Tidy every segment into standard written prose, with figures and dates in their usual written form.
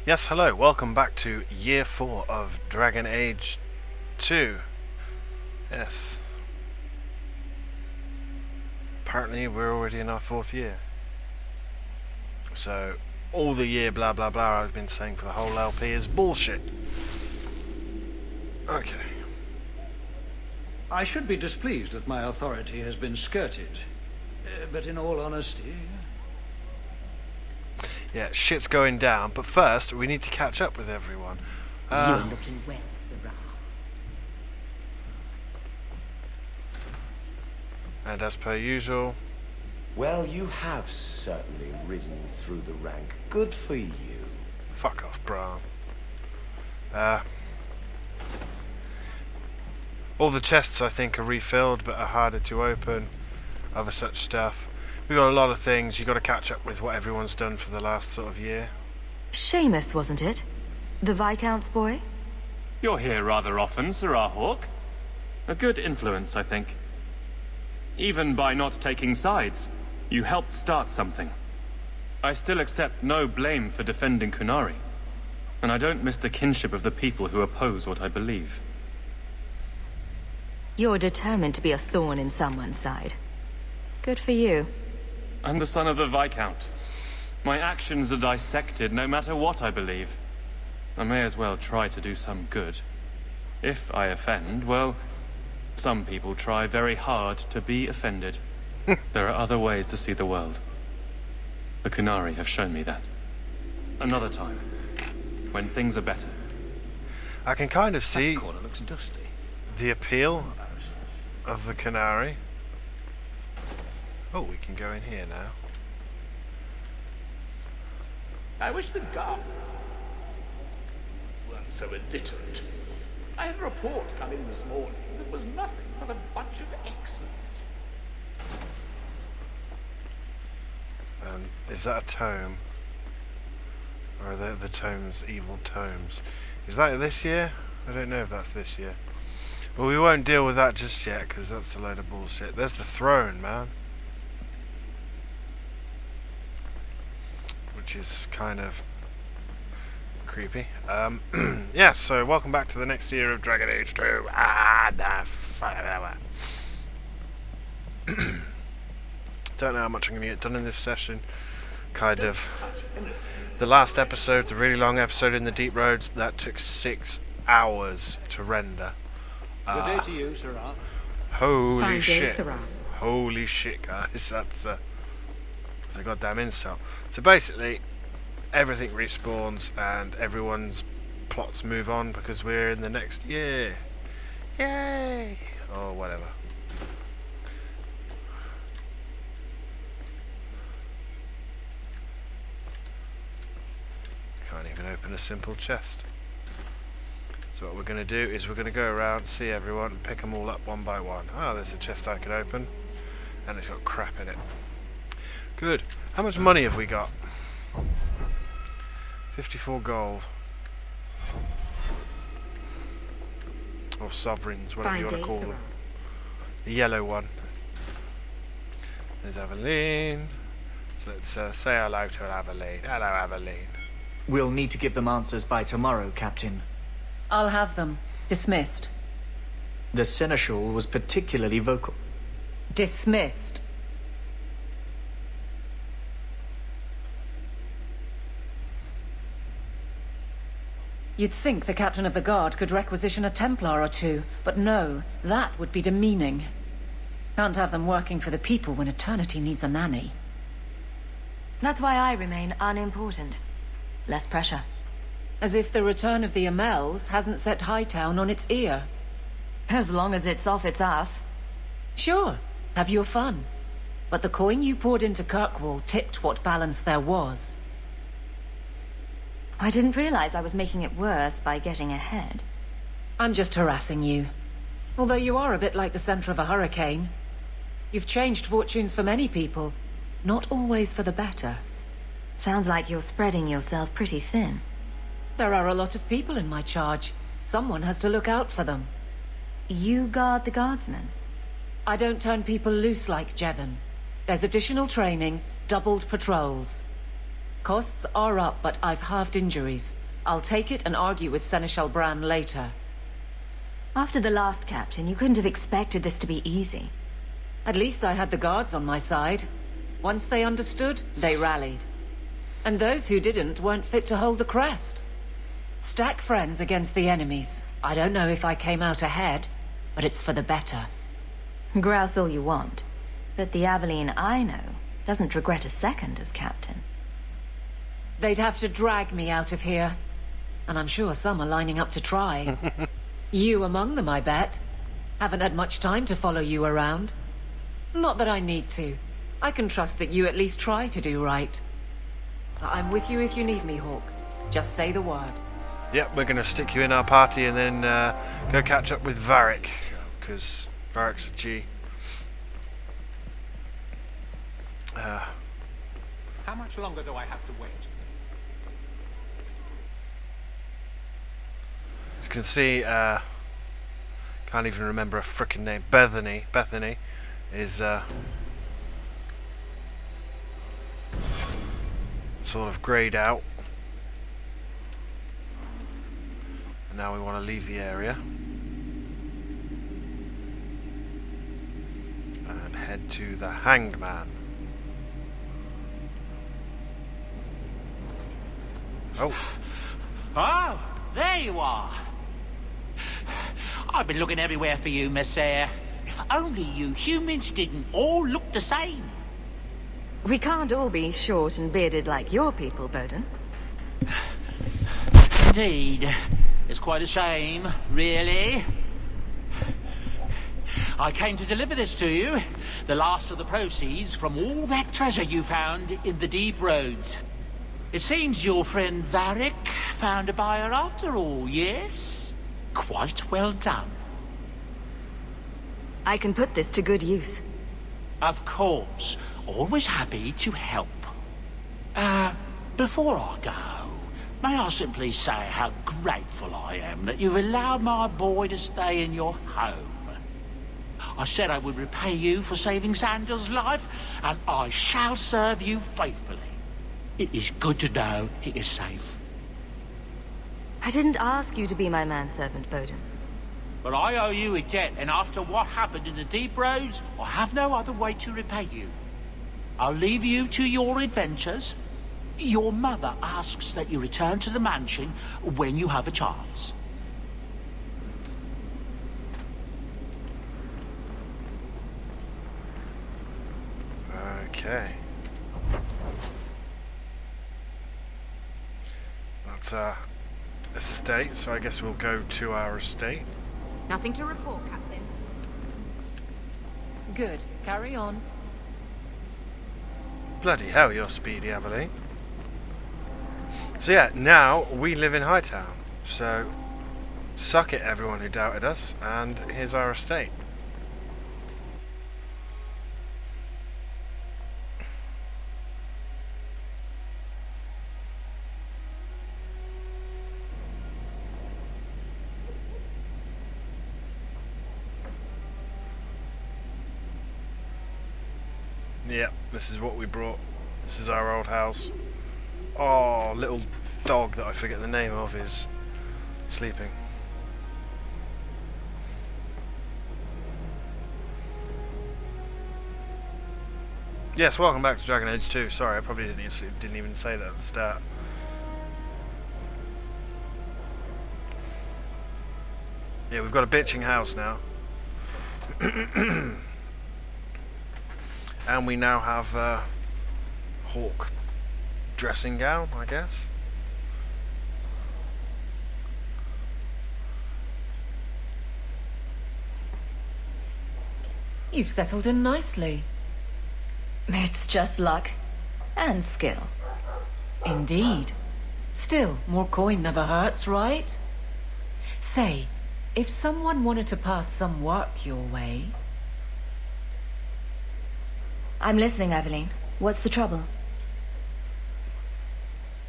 Yes, hello, welcome back to Year 4 of Dragon Age 2. Yes. Apparently we're already in our 4th year. So, all the year blah blah blah I've been saying for the whole LP is bullshit. Okay. I should be displeased that my authority has been skirted. But in all honesty... Yeah, shit's going down, but first we need to catch up with everyone. You're looking well, Sirrah. And as per usual... Well, you have certainly risen through the rank. Good for you. Fuck off, Bram. All the chests I think are refilled but are harder to open. Other such stuff. We've got a lot of things. You've got to catch up with what everyone's done for the last sort of year. Seamus, wasn't it? The Viscount's boy? You're here rather often, Sirrah Hawke. A good influence, I think. Even by not taking sides, you helped start something. I still accept no blame for defending Qunari, and I don't miss the kinship of the people who oppose what I believe. You're determined to be a thorn in someone's side. Good for you. I'm the son of the Viscount. My actions are dissected no matter what I believe. I may as well try to do some good. If I offend, well, some people try very hard to be offended. There are other ways to see the world. The Qunari have shown me that. Another time, when things are better. I can kind of see That corner looks dusty. the appeal of the Qunari. Oh, we can go in here now. I wish the guards weren't so illiterate. I had a report come in this morning that was nothing but a bunch of X's. Is that a tome? Or are the tomes evil tomes? Is that this year? I don't know if that's this year. Well, we won't deal with that just yet, because that's a load of bullshit. There's the throne, man. Which is kind of creepy. Yeah, so welcome back to the next year of Dragon Age 2. Don't know how much I'm going to get done in this session. Kind of. The last episode, the really long episode in the Deep Roads, that took 6 hours to render. Good day to you, Sirrah. Holy Fine day, shit. Sirrah. Holy shit, guys. That's a goddamn insult. So basically, everything respawns and everyone's plots move on because we're in the next year. Yay! Or whatever. Can't even open a simple chest. So what we're going to do is we're going to go around, see everyone, and pick them all up one by one. Oh, there's a chest I can open, and it's got crap in it. Good. How much money have we got? 54 gold. Or sovereigns, whatever you want to call them. The yellow one. There's Aveline. So let's say hello to Aveline. Hello, Aveline. We'll need to give them answers by tomorrow, Captain. I'll have them. Dismissed. The Seneschal was particularly vocal. Dismissed. You'd think the captain of the guard could requisition a Templar or two, but no, that would be demeaning. Can't have them working for the people when eternity needs a nanny. That's why I remain unimportant. Less pressure. As if the return of the Amels hasn't set Hightown on its ear. As long as it's off its ass. Sure, have your fun. But the coin you poured into Kirkwall tipped what balance there was. I didn't realize I was making it worse by getting ahead. I'm just harassing you. Although you are a bit like the center of a hurricane. You've changed fortunes for many people, not always for the better. Sounds like you're spreading yourself pretty thin. There are a lot of people in my charge. Someone has to look out for them. You guard the guardsmen? I don't turn people loose like Jevon. There's additional training, doubled patrols. Costs are up, but I've halved injuries. I'll take it and argue with Seneschal Bran later. After the last captain, you couldn't have expected this to be easy. At least I had the guards on my side. Once they understood, they rallied. And those who didn't weren't fit to hold the crest. Stack friends against the enemies. I don't know if I came out ahead, but it's for the better. Grouse all you want. But the Aveline I know doesn't regret a second as captain. They'd have to drag me out of here. And I'm sure some are lining up to try. You among them, I bet. Haven't had much time to follow you around. Not that I need to. I can trust that you at least try to do right. I'm with you if you need me, Hawke. Just say the word. Yep, we're going to stick you in our party and then go catch up with Varric, because Varric's a G. How much longer do I have to wait? As you can see, can't even remember a frickin' name. Bethany is sort of greyed out. And now we want to leave the area and head to the Hanged Man. Oh. Oh, there you are. I've been looking everywhere for you, Messiah. If only you humans didn't all look the same. We can't all be short and bearded like your people, Bowden. Indeed. It's quite a shame, really. I came to deliver this to you. The last of the proceeds from all that treasure you found in the deep roads. It seems your friend Varric found a buyer after all, yes? Quite well done. I can put this to good use. Of course. Always happy to help. Before I go, may I simply say how grateful I am that you've allowed my boy to stay in your home. I said I would repay you for saving Sandal's life, and I shall serve you faithfully. It is good to know he is safe. I didn't ask you to be my manservant, Bowden. But I owe you a debt, and after what happened in the deep roads, I have no other way to repay you. I'll leave you to your adventures. Your mother asks that you return to the mansion when you have a chance. Okay. That's our estate, so I guess we'll go to our estate. Nothing to report, Captain. Good. Carry on. Bloody hell, you're speedy, Aveline. So yeah, now we live in Hightown. So suck it, everyone who doubted us, and here's our estate. Yep, this is what we brought. This is our old house. Oh, little dog that I forget the name of is sleeping. Yes, welcome back to Dragon Age 2. Sorry, I probably didn't even say that at the start. Yeah, we've got a bitching house now. And we now have a Hawke dressing gown, I guess. You've settled in nicely. It's just luck. And skill. Indeed. Still, more coin never hurts, right? Say, if someone wanted to pass some work your way... I'm listening, Aveline. What's the trouble?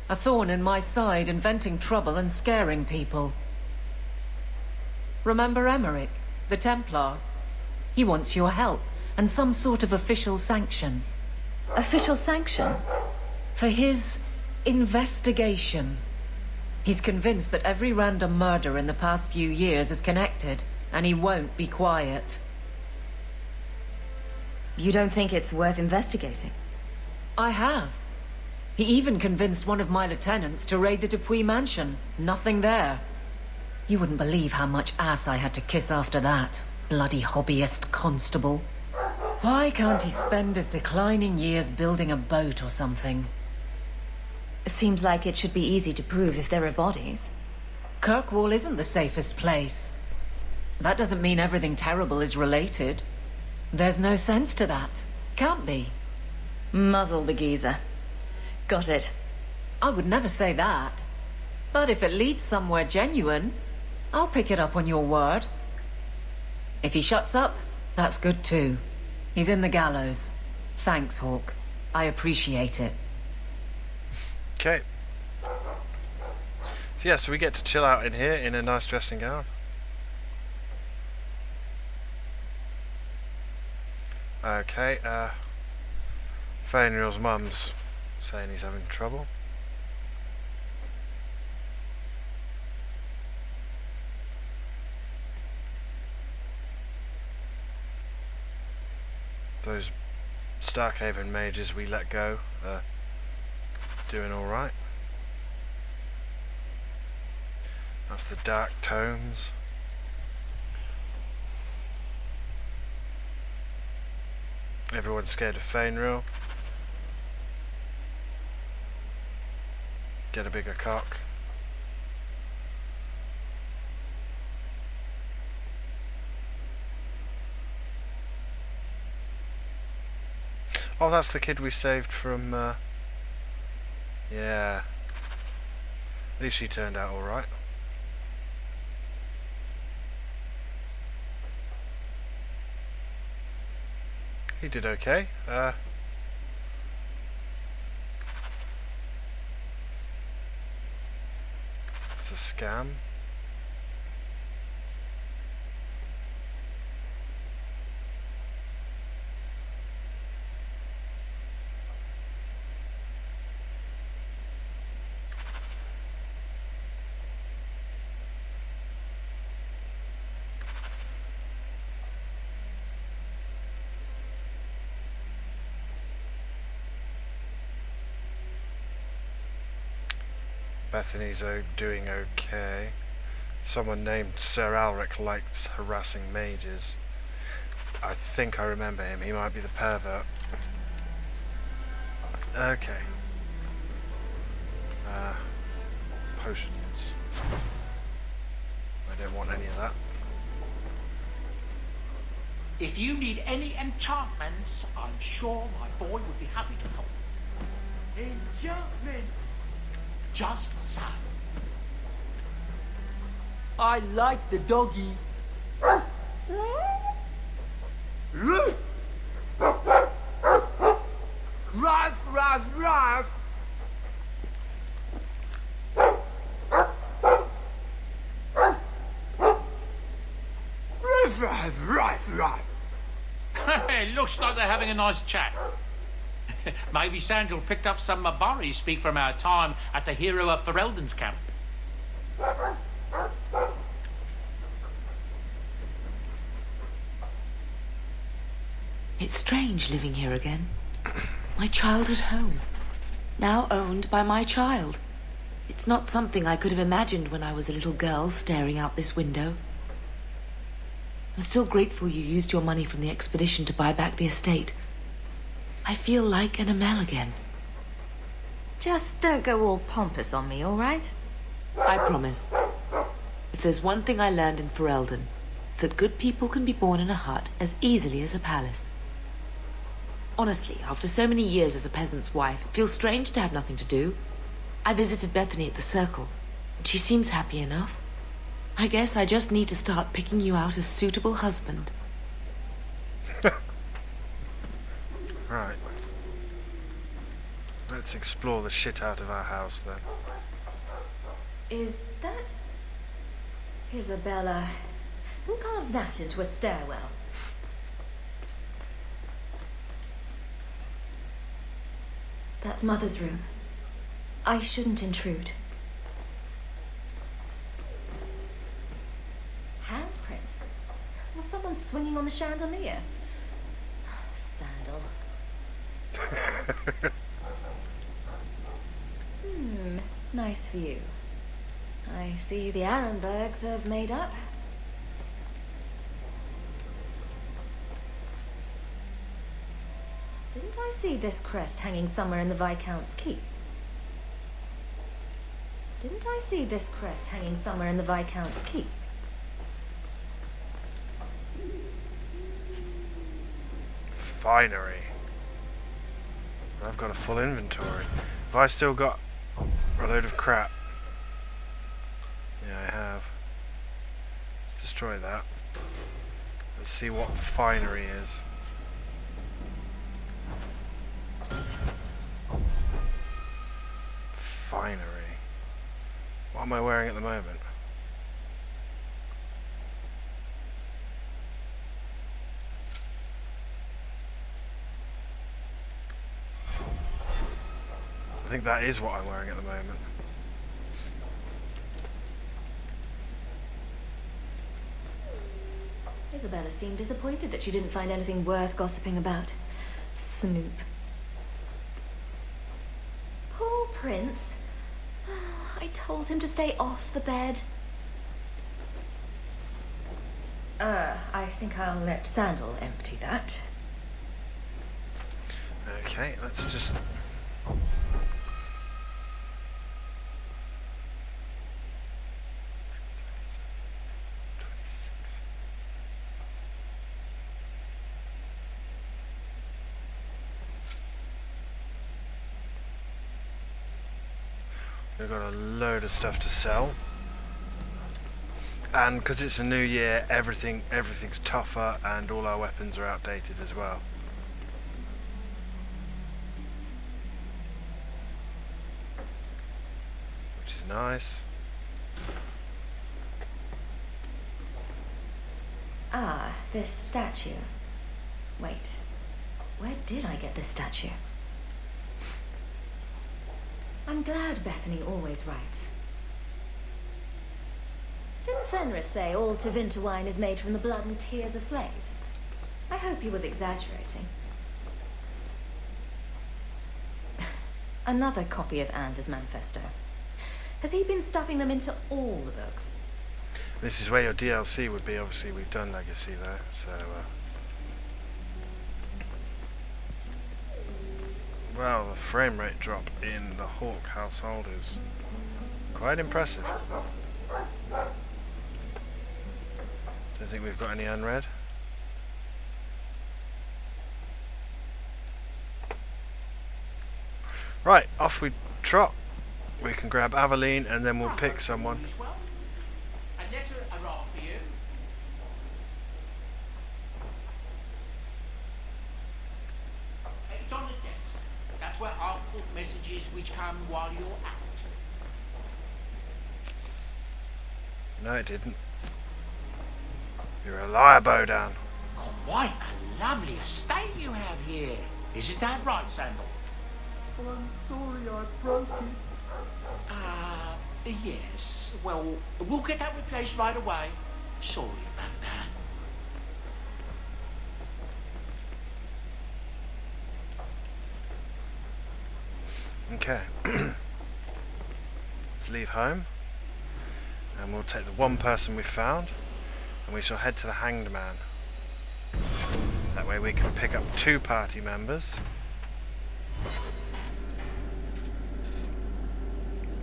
A thorn in my side, inventing trouble and scaring people. Remember Emmerich, the Templar? He wants your help, and some sort of official sanction. Official sanction? For his investigation. He's convinced that every random murder in the past few years is connected, and he won't be quiet. You don't think it's worth investigating? I have. He even convinced one of my lieutenants to raid the Dupuis mansion. Nothing there. You wouldn't believe how much ass I had to kiss after that. Bloody hobbyist constable. Why can't he spend his declining years building a boat or something? Seems like it should be easy to prove if there are bodies. Kirkwall isn't the safest place. That doesn't mean everything terrible is related. There's no sense to that. Can't be. Muzzle the geezer. Got it. I would never say that. But if it leads somewhere genuine, I'll pick it up on your word. If he shuts up, that's good too. He's in the gallows. Thanks, Hawke. I appreciate it. Okay. So yeah, so we get to chill out in here in a nice dressing gown. Okay, Fainriel's mum's saying he's having trouble. Those Starkhaven mages we let go are doing alright. That's the Dark Tomes. Everyone's scared of Fainriel. Get a bigger cock. Oh, that's the kid we saved from, yeah. At least she turned out alright. He did okay. It's a scam. Bethany's doing okay. Someone named Sir Alric likes harassing mages. I think I remember him. He might be the pervert. Okay. Potions. I don't want any of that. If you need any enchantments, I'm sure my boy would be happy to help. Enchantments! Just so. I like the doggy. Ruff, ruff, ruff. Ruff. It looks like they're having a nice chat. Maybe Sandal picked up some Mabari speak from our time at the hero of Ferelden's camp. It's strange living here again. My childhood home. Now owned by my child. It's not something I could have imagined when I was a little girl staring out this window. I'm still grateful you used your money from the expedition to buy back the estate. I feel like an Amel again. Just don't go all pompous on me, all right? I promise. If there's one thing I learned in Ferelden, it's that good people can be born in a hut as easily as a palace. Honestly, after so many years as a peasant's wife, it feels strange to have nothing to do. I visited Bethany at the Circle, and she seems happy enough. I guess I just need to start picking you out a suitable husband. Right. Let's explore the shit out of our house then. Is that... Isabella? Who carves that into a stairwell? That's Mother's room. I shouldn't intrude. Handprints? Was someone swinging on the chandelier? Sandal. Nice view. I see the Arenbergs have made up. Didn't I see this crest hanging somewhere in the Viscount's keep? Didn't I see this crest hanging somewhere in the Viscount's keep? Finery. I've got a full inventory. Have I still got a load of crap? Yeah, I have. Let's destroy that. Let's see what finery is. Finery. What am I wearing at the moment? I think that is what I'm wearing at the moment. Isabella seemed disappointed that she didn't find anything worth gossiping about. Snoop. Poor Prince. I told him to stay off the bed. I think I'll let Sandal empty that. Okay, let's just... We've got a load of stuff to sell, and because it's a new year, everything's tougher, and all our weapons are outdated as well. Which is nice. Ah, this statue. Wait, where did I get this statue? I'm glad Bethany always writes. Didn't Fenris say all Tevinter wine is made from the blood and tears of slaves? I hope he was exaggerating. Another copy of Anders' manifesto. Has he been stuffing them into all the books? This is where your DLC would be. Obviously, we've done Legacy there, so... Well, the frame rate drop in the Hawk household is quite impressive. Don't think we've got any unread. Right, off we trot. We can grab Aveline and then we'll pick someone. A letter arrived for you. It's on the desk. That's where I'll put messages which come while you're out. No, it didn't. You're a liar, Bodan. Quite a lovely estate you have here. Isn't that right, Sandal? Oh, I'm sorry I broke it. Yes. Well, we'll get that replaced right away. Sorry about that. Okay. Let's leave home. And we'll take the one person we found. And we shall head to the Hanged Man. That way we can pick up 2 party members.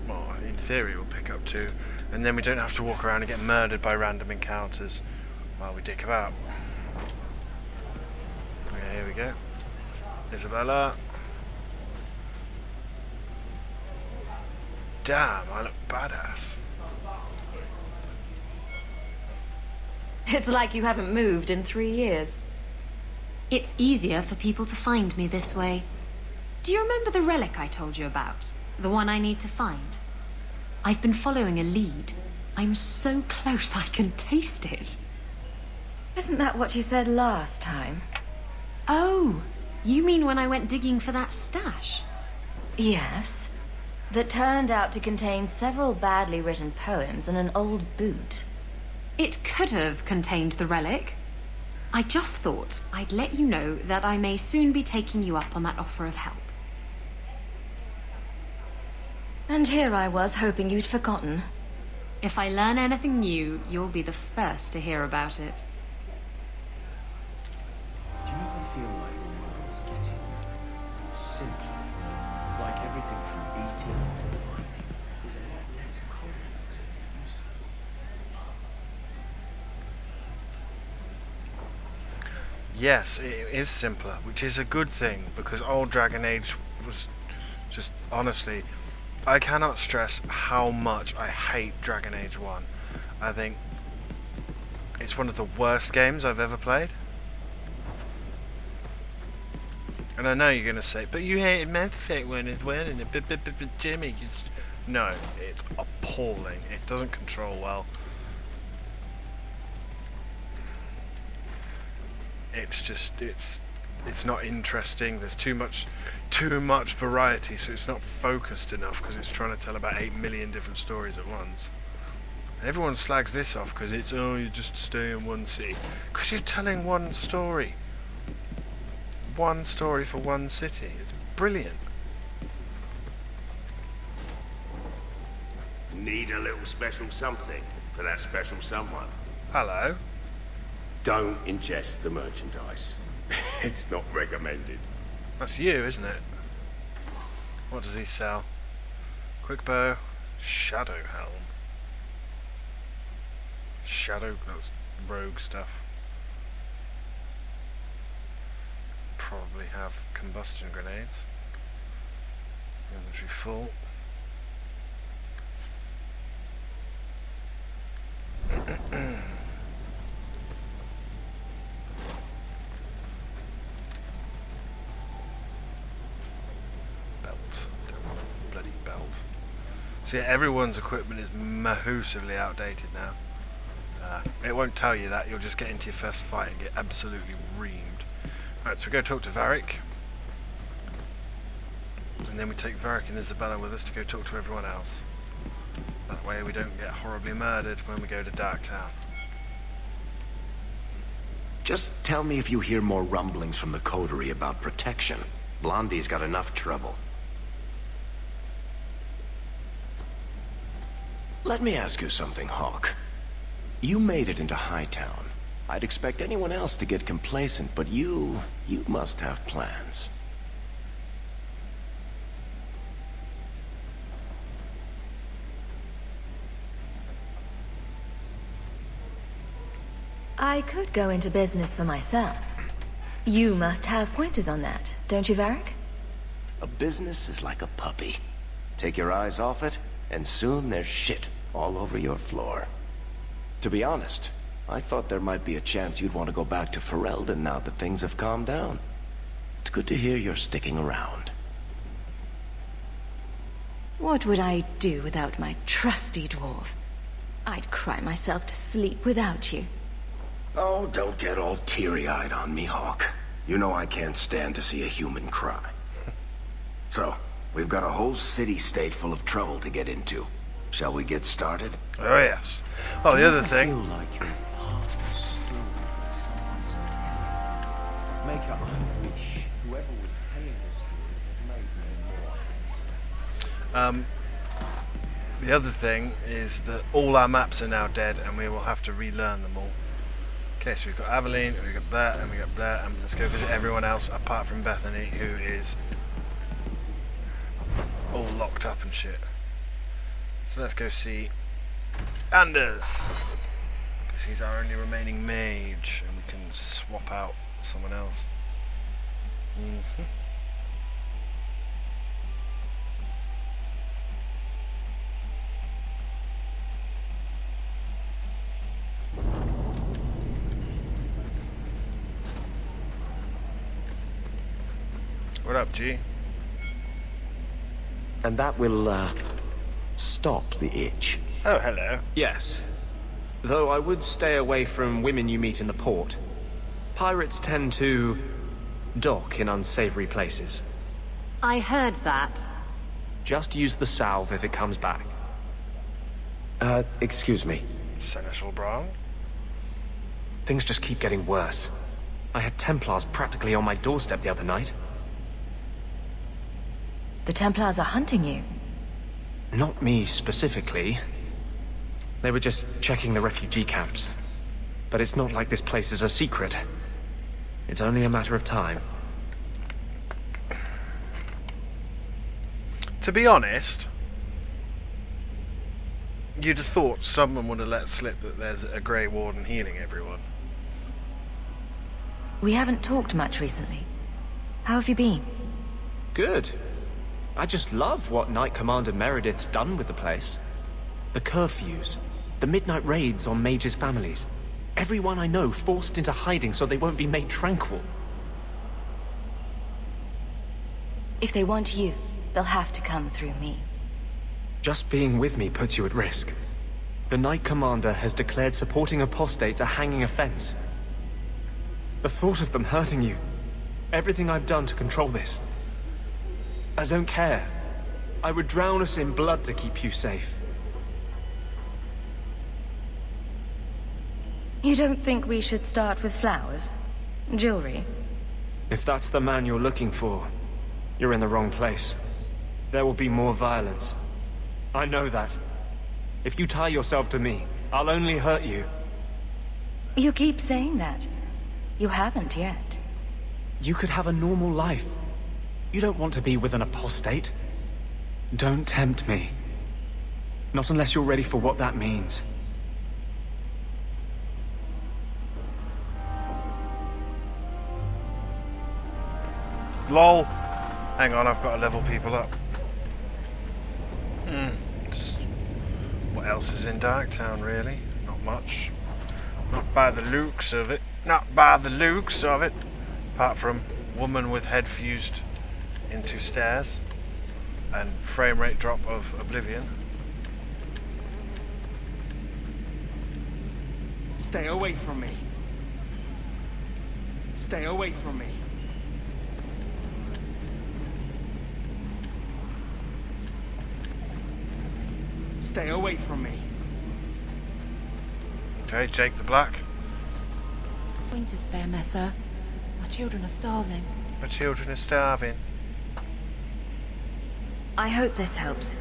Well, in theory we'll pick up 2. And then we don't have to walk around and get murdered by random encounters while we dick about. Okay, here we go. Isabella. Damn, I look badass. It's like you haven't moved in 3 years. It's easier for people to find me this way. Do you remember the relic I told you about? The one I need to find? I've been following a lead. I'm so close I can taste it. Isn't that what you said last time? Oh, you mean when I went digging for that stash? Yes. that turned out to contain several badly written poems and an old boot. It could have contained the relic. I just thought I'd let you know that I may soon be taking you up on that offer of help. And here I was hoping you'd forgotten. If I learn anything new, you'll be the first to hear about it. Do you ever feel like the world's getting simpler? Like everything from eating to fighting is a lot less complex than it used to be? Yes, it is simpler, which is a good thing, because old Dragon Age was just, honestly, I cannot stress how much I hate Dragon Age 1. I think it's one of the worst games I've ever played. And I know you're going to say, but you hated Mass Effect when it's winning it, Jimmy. No, it's appalling. It doesn't control well. It's just, it's not interesting. There's too much variety, so it's not focused enough because it's trying to tell about 8 million different stories at once. Everyone slags this off because it's, oh, you just stay in one city. Because you're telling one story. One story for one city. It's brilliant. Need a little special something for that special someone. Hello. Don't ingest the merchandise. It's not recommended. That's you, isn't it? What does he sell? Quick bow, shadow helm. Shadow, that's rogue stuff. Probably have combustion grenades. Inventory full. So yeah, everyone's equipment is massively outdated now. It won't tell you that, you'll just get into your first fight and get absolutely reamed. Alright, so we go talk to Varric. And then we take Varric and Isabella with us to go talk to everyone else. That way we don't get horribly murdered when we go to Darktown. Just tell me if you hear more rumblings from the Coterie about protection. Blondie's got enough trouble. Let me ask you something, Hawke. You made it into Hightown. I'd expect anyone else to get complacent, but you must have plans. I could go into business for myself. You must have pointers on that, don't you, Varric? A business is like a puppy. Take your eyes off it, and soon there's shit all over your floor. To be honest, I thought there might be a chance you'd want to go back to Ferelden now that things have calmed down. It's good to hear you're sticking around. What would I do without my trusty dwarf? I'd cry myself to sleep without you. Oh, don't get all teary-eyed on me, Hawke. You know I can't stand to see a human cry. So, we've got a whole city-state full of trouble to get into. Shall we get started? Oh, yes. Oh, the other thing. I feel like you're part of a story that someone's telling. Maker, I wish whoever was telling the story had made me more handsome. The other thing is that all our maps are now dead and we will have to relearn them all. Okay, so we've got Aveline, we've got that, and we've got that, and let's go visit everyone else apart from Bethany, who is all locked up and shit. So let's go see Anders, because he's our only remaining mage, and we can swap out someone else. What up, G? And that will, stop the itch. Oh, hello. Yes. Though I would stay away from women you meet in the port. Pirates tend to dock in unsavory places. I heard that. Just use the salve if it comes back. Excuse me. Seneschal Brown? Things just keep getting worse. I had Templars practically on my doorstep the other night. The Templars are hunting you? Not me specifically. They were just checking the refugee camps. But it's not like this place is a secret. It's only a matter of time. To be honest, you'd have thought someone would have let slip that there's a Grey Warden healing everyone. We haven't talked much recently. How have you been? Good. I just love what Knight Commander Meredith's done with the place. The curfews, the midnight raids on mages' families. Everyone I know forced into hiding so they won't be made tranquil. If they want you, they'll have to come through me. Just being with me puts you at risk. The Knight Commander has declared supporting apostates a hanging offense. The thought of them hurting you. Everything I've done to control this. I don't care. I would drown us in blood to keep you safe. You don't think we should start with flowers? Jewelry? If that's the man you're looking for, you're in the wrong place. There will be more violence. I know that. If you tie yourself to me, I'll only hurt you. You keep saying that. You haven't yet. You could have a normal life. You don't want to be with an apostate. Don't tempt me. Not unless you're ready for what that means. LOL. Hang on, I've got to level people up. What else is in Darktown, really? Not much. Not by the looks of it. Not by the looks of it. Apart from woman with head fused into stairs and frame rate drop of Oblivion. Stay away from me. Stay away from me. Stay away from me. Okay, Jake the Black. Going to spare, Messer. My children are starving. My children are starving. I hope this helps.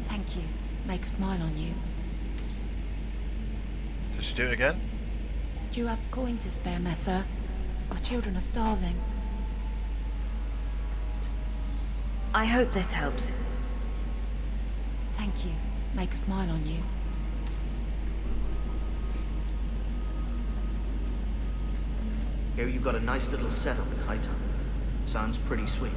Thank you. Make a smile on you. Did she do it again? Do you have a coin to spare, Messer? My children are starving. I hope this helps. Thank you. Make a smile on you. Here you've got a nice little setup in Hightown. Sounds pretty sweet.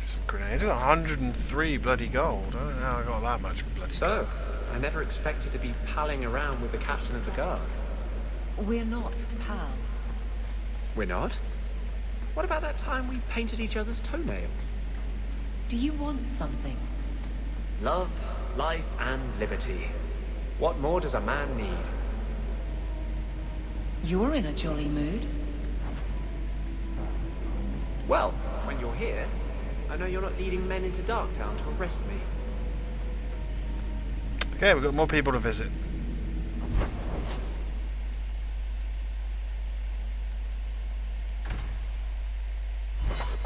Some grenades. I got 103 bloody gold. I don't know how I got that much bloody gold. So, I never expected to be palling around with the captain of the guard. We're not pals. We're not? What about that time we painted each other's toenails? Do you want something? Love, life, and liberty. What more does a man need? You're in a jolly mood. Well, when you're here, I know you're not leading men into Darktown to arrest me. Okay, we've got more people to visit.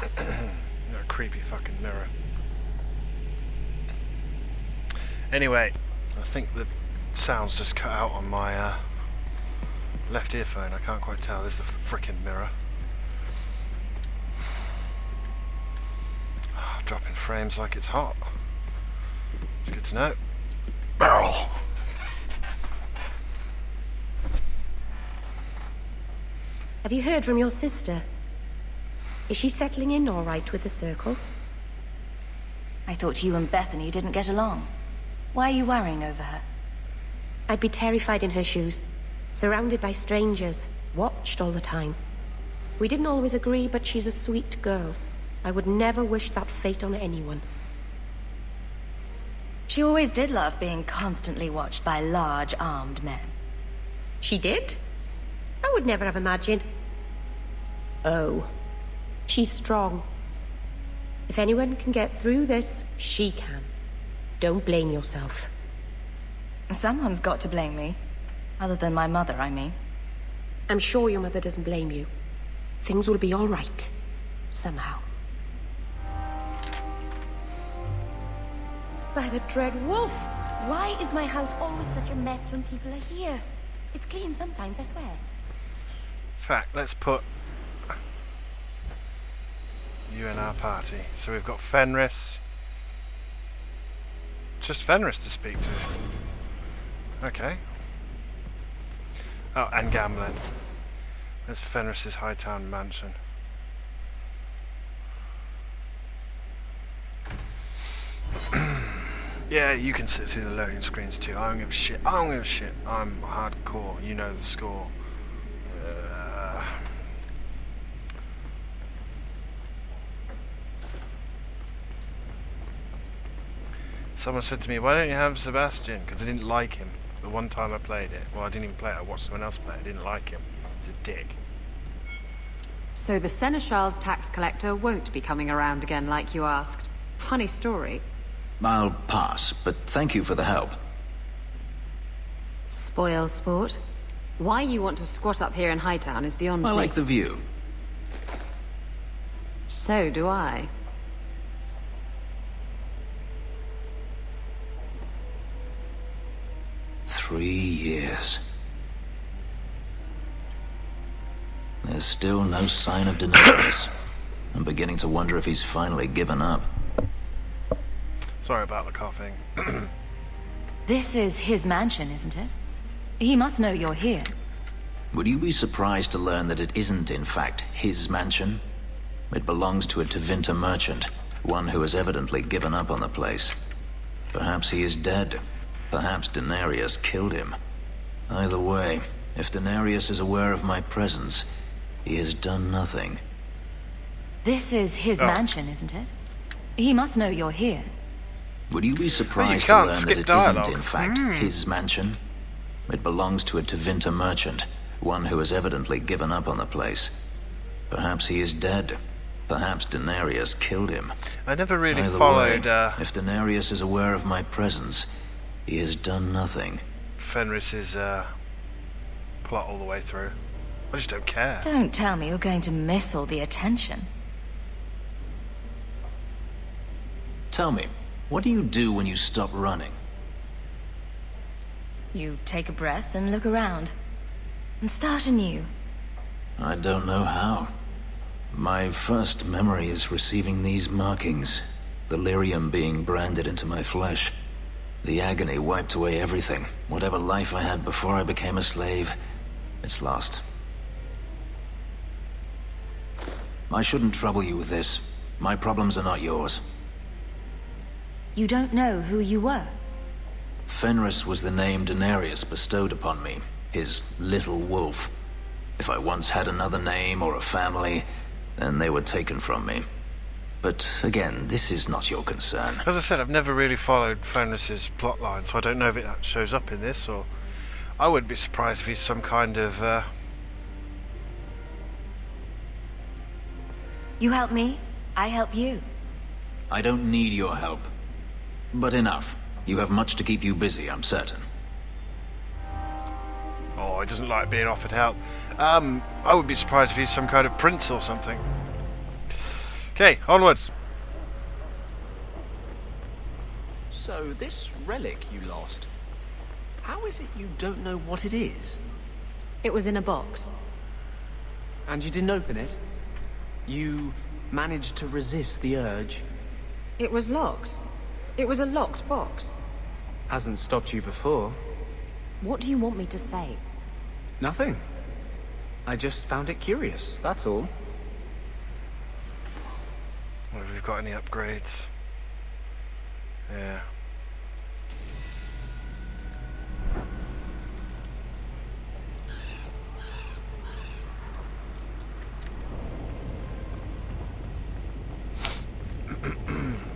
A creepy fucking mirror. Anyway, I think the sound's just cut out on my left earphone. I can't quite tell. There's the frickin' mirror. Dropping frames like it's hot. It's good to know. Barrel! Have you heard from your sister? Is she settling in all right with the Circle? I thought you and Bethany didn't get along. Why are you worrying over her? I'd be terrified in her shoes. Surrounded by strangers. Watched all the time. We didn't always agree, but she's a sweet girl. I would never wish that fate on anyone. She always did love being constantly watched by large, armed men. She did? I would never have imagined. Oh, she's strong. If anyone can get through this, she can. Don't blame yourself. Someone's got to blame me. Other than my mother, I mean. I'm sure your mother doesn't blame you. Things will be all right. Somehow. By the dread wolf! Why is my house always such a mess when people are here? It's clean sometimes, I swear. Fact, let's put you in our party. So we've got Fenris. Just Fenris to speak to. Okay. Oh, and gambling. There's Fenris's Hightown mansion. Yeah, you can sit through the loading screens too. I don't give a shit. I don't give a shit. I'm hardcore. You know the score. Someone said to me, why don't you have Sebastian? Because I didn't like him. The one time I played it. Well, I didn't even play it. I watched someone else play it. I didn't like him. He's a dick. So the Seneschal's tax collector won't be coming around again like you asked. Funny story. I'll pass, but thank you for the help. Spoil sport. Why you want to squat up here in Hightown is beyond me. I like the view. So do I. "3 years. There's still no sign of Daenerys. I'm beginning to wonder if he's finally given up. Sorry about the coughing. This is his mansion, isn't it? He must know you're here. Would you be surprised to learn that it isn't, in fact, his mansion? It belongs to a Tevinter merchant, one who has evidently given up on the place. Perhaps he is dead. Perhaps Daenerys killed him. Either way, if Daenerys is aware of my presence, he has done nothing. This is his mansion, isn't it? He must know you're here. Would you be surprised to learn that it isn't, in fact, his mansion? It belongs to a Tevinter merchant, one who has evidently given up on the place. Perhaps he is dead. Perhaps Daenerys killed him. I never really Either followed way, if Daenerys is aware of my presence, he has done nothing. Fenris's plot all the way through. I just don't care. Don't tell me you're going to miss all the attention. Tell me, what do you do when you stop running? You take a breath and look around. And start anew. I don't know how. My first memory is receiving these markings. The lyrium being branded into my flesh. The agony wiped away everything. Whatever life I had before I became a slave, it's lost. I shouldn't trouble you with this. My problems are not yours. You don't know who you were? Fenris was the name Daenerys bestowed upon me. His little wolf. If I once had another name or a family, then they were taken from me. But again, this is not your concern. As I said, I've never really followed Fenris's plotline, so I don't know if it shows up in this, or I wouldn't be surprised if he's some kind of You help me, I help you. I don't need your help. But enough. You have much to keep you busy, I'm certain. Oh, he doesn't like being offered help. I would be surprised if he's some kind of prince or something. Okay, onwards. So, this relic you lost, how is it you don't know what it is? It was in a box. And you didn't open it? You managed to resist the urge? It was locked. It was a locked box. Hasn't stopped you before. What do you want me to say? Nothing. I just found it curious, that's all. Wonder if we've got any upgrades. Yeah.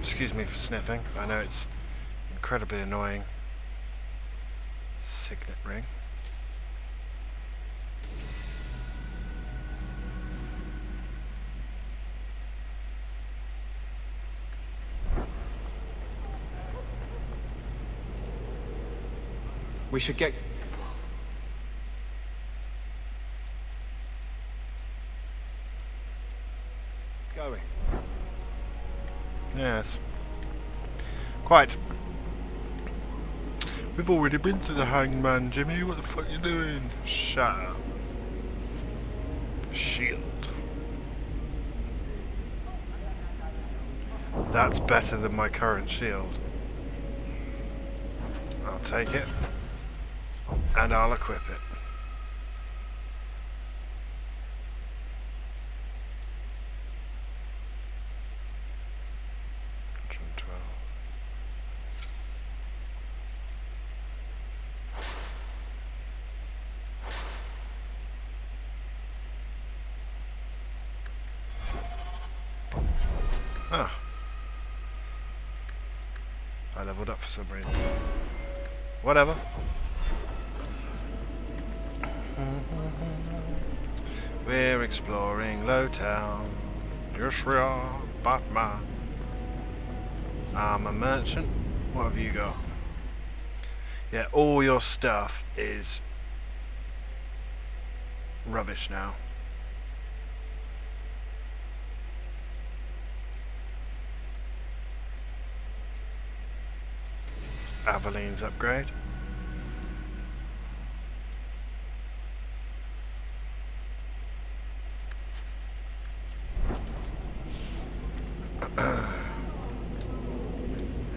Excuse me for sniffing. I know it's incredibly annoying. Signet ring. We should get... going. Yes. Quite. We've already been to the Hangman, Jimmy. What the fuck you doing? Shut up. Shield. That's better than my current shield. I'll take it. And I'll equip it. Ah. I leveled up for some reason. Whatever. We're exploring Lowtown. Yes, we are. Batman. I'm a merchant. What have you got? Yeah, all your stuff is rubbish now. Aveline's upgrade.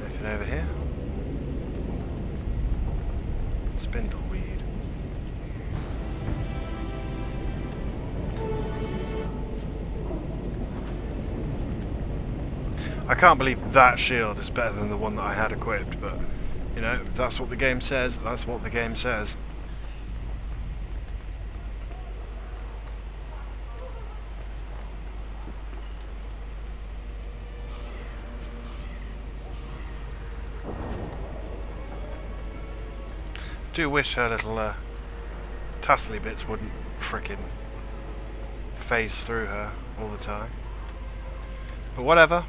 Anything over here? Spindleweed. I can't believe that shield is better than the one that I had equipped, but you know, if that's what the game says, that's what the game says. Do wish her little tassely bits wouldn't frickin' phase through her all the time. But whatever.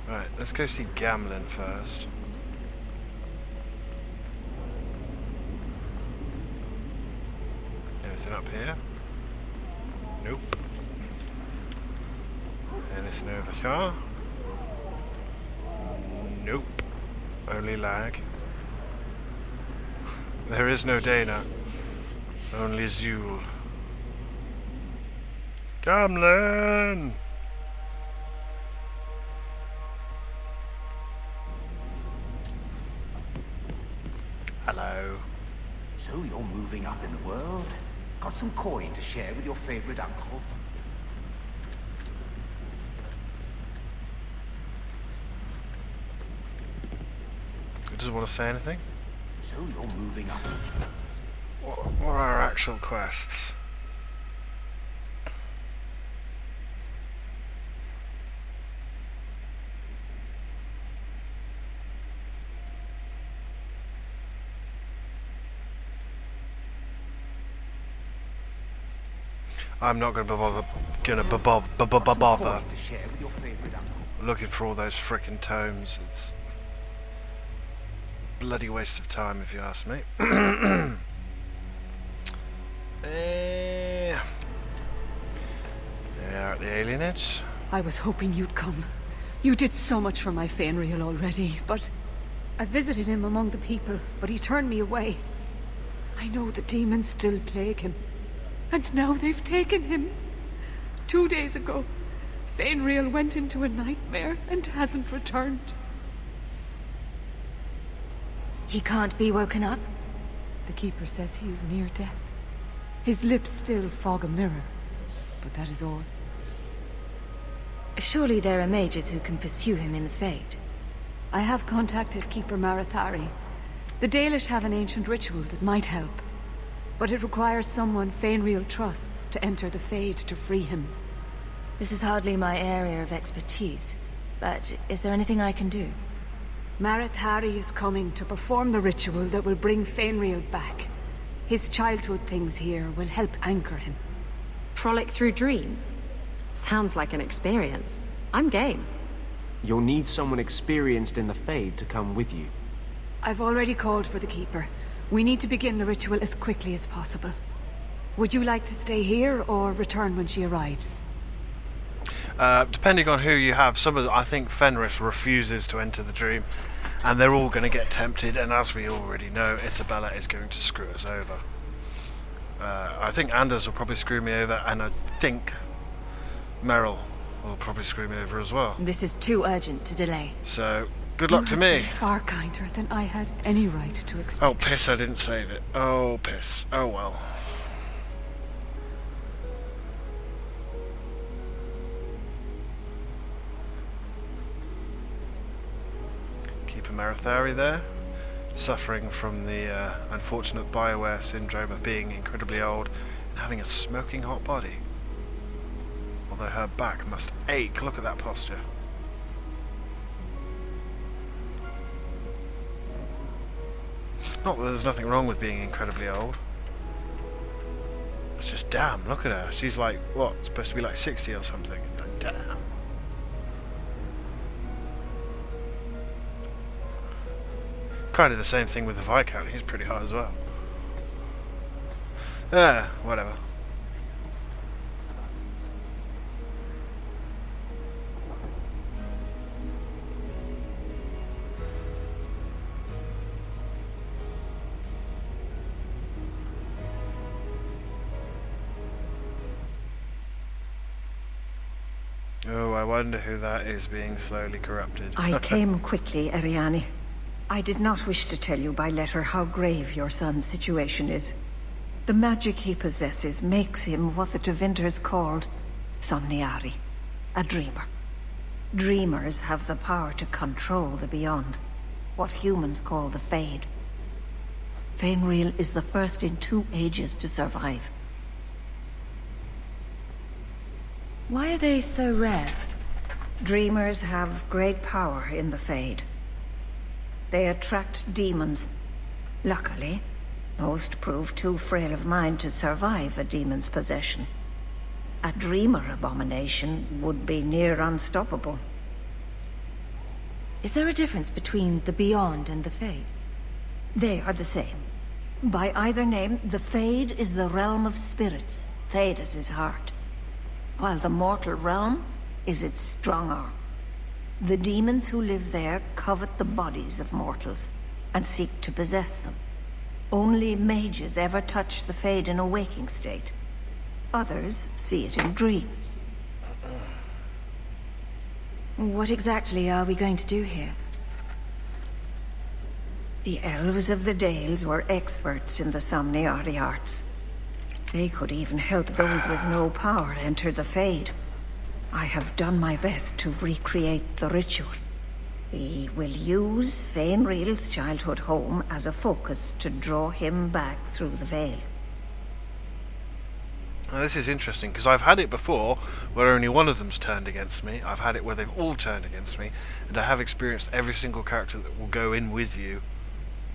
Right, let's go see Gamlen first. Anything up here? Nope. Anything over here? Nope. Only lag. There is no Dana. Only Zul. Gamlen! Hello. So you're moving up in the world? Got some coin to share with your favorite uncle? He doesn't want to say anything? So you're moving up. What are our actual quests? I'm not going to bother looking for all those frickin' tomes. It's a bloody waste of time, if you ask me. There we are at the alienage. I was hoping you'd come. You did so much for my Fainriel already, but I visited him among the people, but he turned me away. I know the demons still plague him. And now they've taken him. 2 days ago, Fainriel went into a nightmare and hasn't returned. He can't be woken up? The Keeper says he is near death. His lips still fog a mirror, but that is all. Surely there are mages who can pursue him in the Fade. I have contacted Keeper Marathari. The Dalish have an ancient ritual that might help. But it requires someone Fainriel trusts to enter the Fade to free him. This is hardly my area of expertise, but is there anything I can do? Marathari is coming to perform the ritual that will bring Fainriel back. His childhood things here will help anchor him. Frolic through dreams? Sounds like an experience. I'm game. You'll need someone experienced in the Fade to come with you. I've already called for the Keeper. We need to begin the ritual as quickly as possible. Would you like to stay here or return when she arrives? Depending on who you have, I think Fenris refuses to enter the dream, and they're all going to get tempted, and as we already know, Isabella is going to screw us over. I think Anders will probably screw me over, and I think Meryl will probably screw me over as well. This is too urgent to delay. So, good luck to me. Far kinder than I had any right to expect. Oh, piss, I didn't save it. Oh, piss. Oh, well. Keeper Marathari there, suffering from the unfortunate BioWare syndrome of being incredibly old and having a smoking hot body. Although her back must ache. Look at that posture. Not that there's nothing wrong with being incredibly old. It's just, damn, look at her. She's like, what, supposed to be like 60 or something. Like, damn. Kind of the same thing with the Viscount. He's pretty high as well. Whatever. Oh, I wonder who that is being slowly corrupted. I came quickly, Ariane. I did not wish to tell you by letter how grave your son's situation is. The magic he possesses makes him what the Tevinters called Somniari, a dreamer. Dreamers have the power to control the beyond, what humans call the Fade. Feynriel is the first in 2 ages to survive. Why are they so rare? Dreamers have great power in the Fade. They attract demons. Luckily, most prove too frail of mind to survive a demon's possession. A dreamer abomination would be near unstoppable. Is there a difference between the Beyond and the Fade? They are the same. By either name, the Fade is the realm of spirits, Thedas' heart, while the mortal realm is its strong arm. The demons who live there covet the bodies of mortals and seek to possess them. Only mages ever touch the Fade in a waking state. Others see it in dreams. What exactly are we going to do here? The elves of the Dales were experts in the Somniari arts. They could even help those with no power enter the Fade. I have done my best to recreate the ritual. We will use Feynriel's childhood home as a focus to draw him back through the veil. Now this is interesting, because I've had it before where only one of them's turned against me. I've had it where they've all turned against me, and I have experienced every single character that will go in with you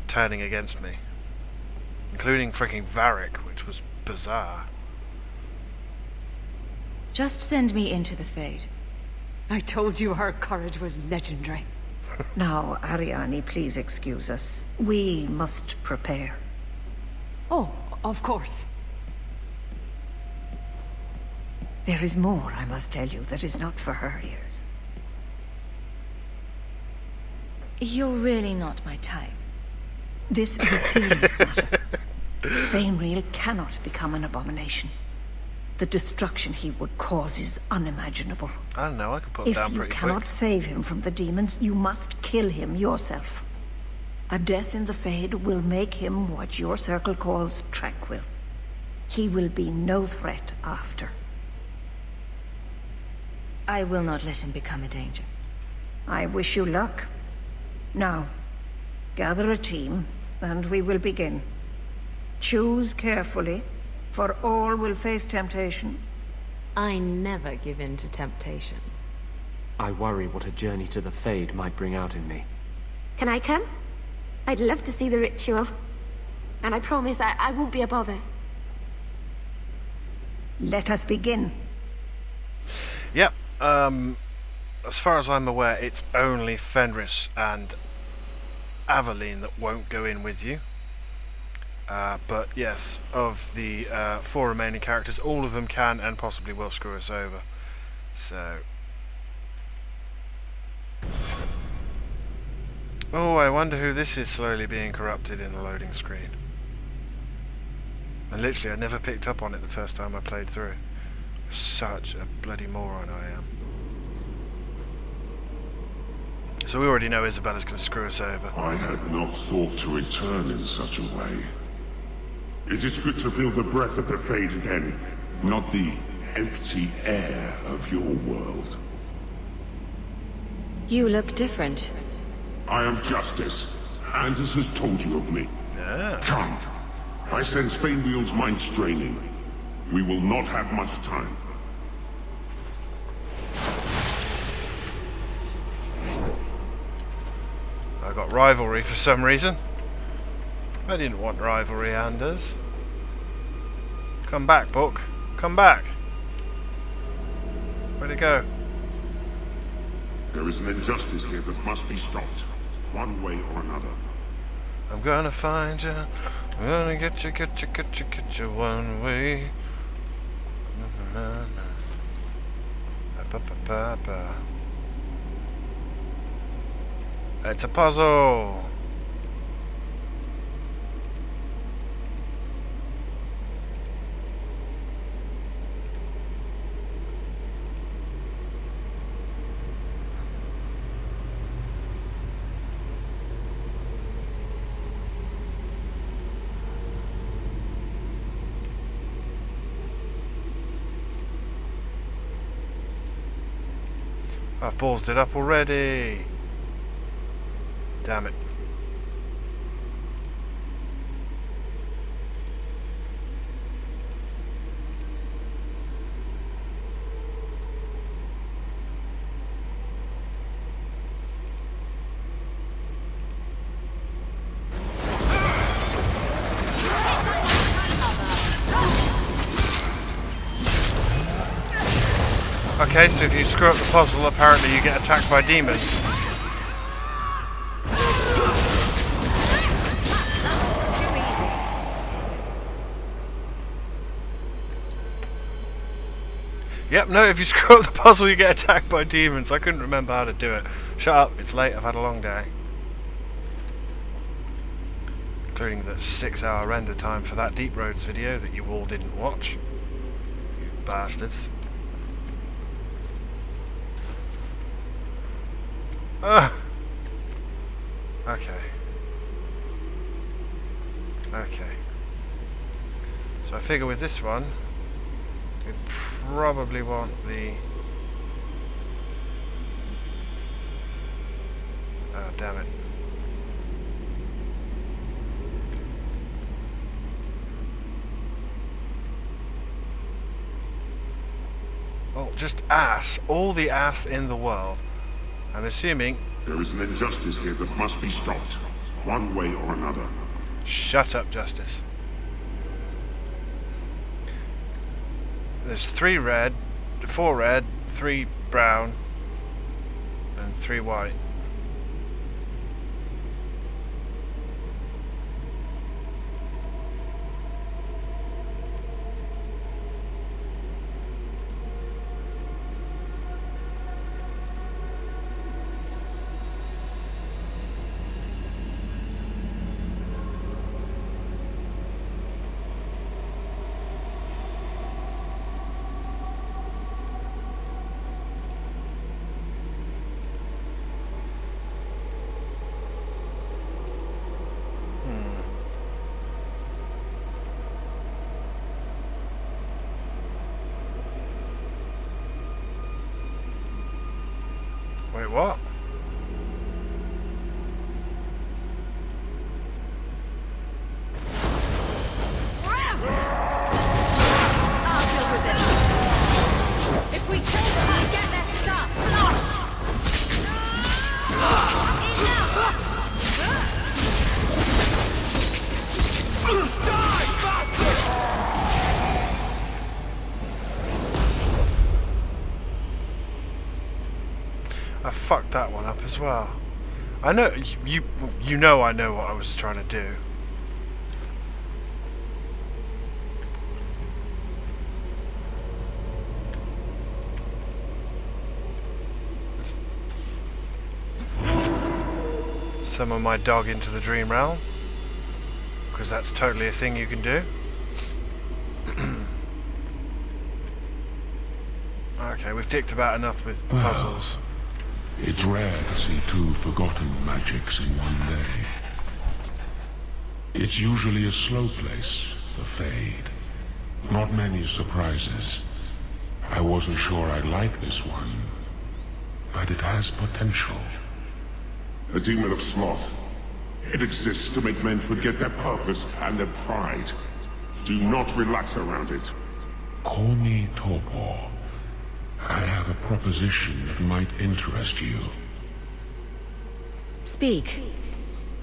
turning against me. Including freaking Varric, which was bizarre. Just send me into the Fade. I told you her courage was legendary. Now, Ariane, please excuse us. We must prepare. Oh, of course. There is more, I must tell you, that is not for her ears. You're really not my type. This is a serious matter. Feynriel cannot become an abomination. The destruction he would cause is unimaginable. I don't know, I could put him down pretty quick. If you cannot save him from the demons, you must kill him yourself. A death in the Fade will make him what your circle calls tranquil. He will be no threat after. I will not let him become a danger. I wish you luck. Now, gather a team, and we will begin. Choose carefully, for all will face temptation. I never give in to temptation. I worry what a journey to the Fade might bring out in me. Can I come? I'd love to see the ritual. And I promise I won't be a bother. Let us begin. Yep. as far as I'm aware, it's only Fenris and Aveline that won't go in with you. But yes, of the 4 remaining characters, all of them can and possibly will screw us over. So... oh, I wonder who this is slowly being corrupted in the loading screen. And literally, I never picked up on it the first time I played through. Such a bloody moron I am. So we already know Isabella's going to screw us over. I had not thought to return in such a way. It is good to feel the breath of the Fade again, not the empty air of your world. You look different. I am Justice. Anders has told you of me. Yeah. Come. I sense Fainwheel's mind straining. We will not have much time. I got rivalry for some reason. I didn't want rivalry, Anders. Come back, book. Come back. Where'd it go? There is an injustice here that must be stopped, one way or another. I'm gonna find you. I'm gonna get you one way. It's a puzzle. I've ballsed it up already. Damn it. Okay, so if you screw up the puzzle, apparently you get attacked by demons. Yep, no, if you screw up the puzzle, you get attacked by demons. I couldn't remember how to do it. Shut up, it's late, I've had a long day. Including the 6-hour render time for that Deep Roads video that you all didn't watch. You bastards. Okay. Okay. So I figure with this one, we probably want the... oh, damn it. Well, just ass. All the ass in the world. I'm assuming... there is an injustice here that must be stopped, one way or another. Shut up, Justice. There's 4 red, 3 brown, and 3 white. Wait, what? I'll deal with it. If we kill them, we get their stuff. fucked that one up as well. I know you know I know what I was trying to do. Summon my dog into the dream realm, because that's totally a thing you can do. Okay, we've dicked about enough with puzzles. It's rare to see two forgotten magics in one day. It's usually a slow place, the Fade. Not many surprises. I wasn't sure I'd like this one, but it has potential. A demon of sloth. It exists to make men forget their purpose and their pride. Do not relax around it. Call me Torpor. I have a proposition that might interest you. Speak,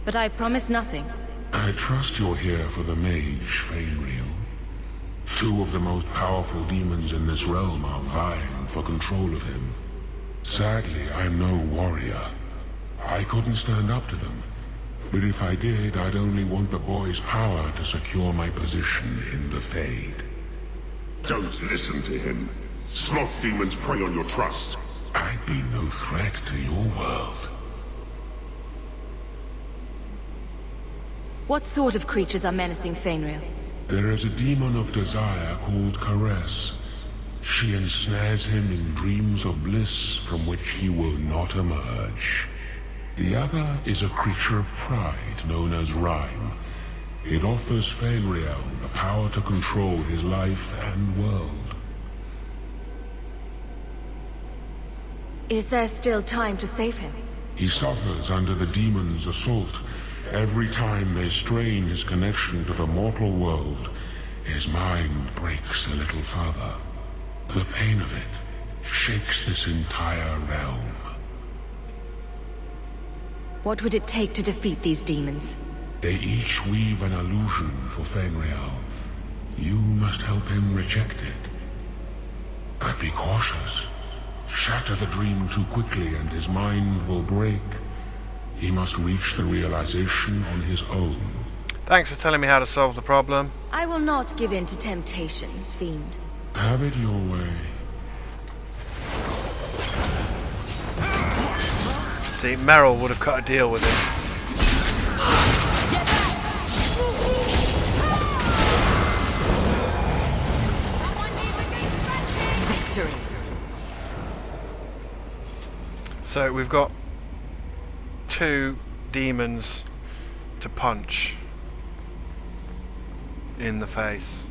but I promise nothing. I trust you're here for the mage, Feynriel. Two of the most powerful demons in this realm are vying for control of him. Sadly, I'm no warrior. I couldn't stand up to them. But if I did, I'd only want the boy's power to secure my position in the Fade. Don't listen to him. Sloth demons prey on your trust. I'd be no threat to your world. What sort of creatures are menacing Feynriel? There is a demon of desire called Caress. She ensnares him in dreams of bliss from which he will not emerge. The other is a creature of pride known as Rhyme. It offers Feynriel the power to control his life and world. Is there still time to save him? He suffers under the demon's assault. Every time they strain his connection to the mortal world, his mind breaks a little further. The pain of it shakes this entire realm. What would it take to defeat these demons? They each weave an illusion for Feynriel. You must help him reject it. But be cautious. Shatter the dream too quickly and his mind will break. He must reach the realization on his own. Thanks for telling me how to solve the problem. I will not give in to temptation, fiend. Have it your way. See, Meryl would have cut a deal with him. Victory. So we've got two demons to punch in the face.